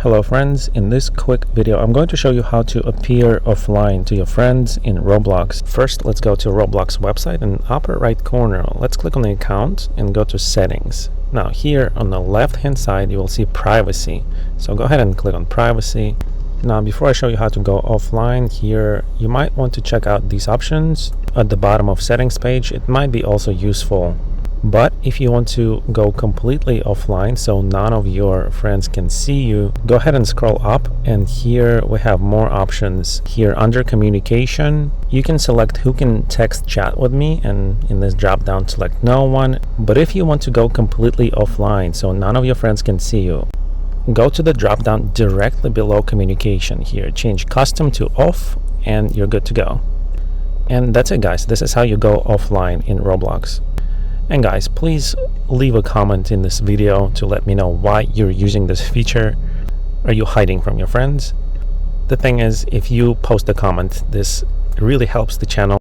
Hello friends, in this quick video I'm going to show you how to appear offline to your friends in Roblox. First, let's go to Roblox website. In the upper right corner, let's click on the account and go to settings. Now here on the left hand side you will see privacy, so go ahead and click on privacy. Now before I show you how to go offline here, you might want to check out these options at the bottom of settings page. It might be also useful. But if you want to go completely offline so none of your friends can see you, go ahead and scroll up, and here we have more options. Here under communication you can select who can text chat with me, and in this drop down select no one. But if you want to go completely offline so none of your friends can see you, go to the drop down directly below communication. Here change custom to off and you're good to go. And that's it guys, this is how you go offline in Roblox. And guys, please leave a comment in this video to let me know why you're using this feature. Are you hiding from your friends? The thing is, if you post a comment, this really helps the channel.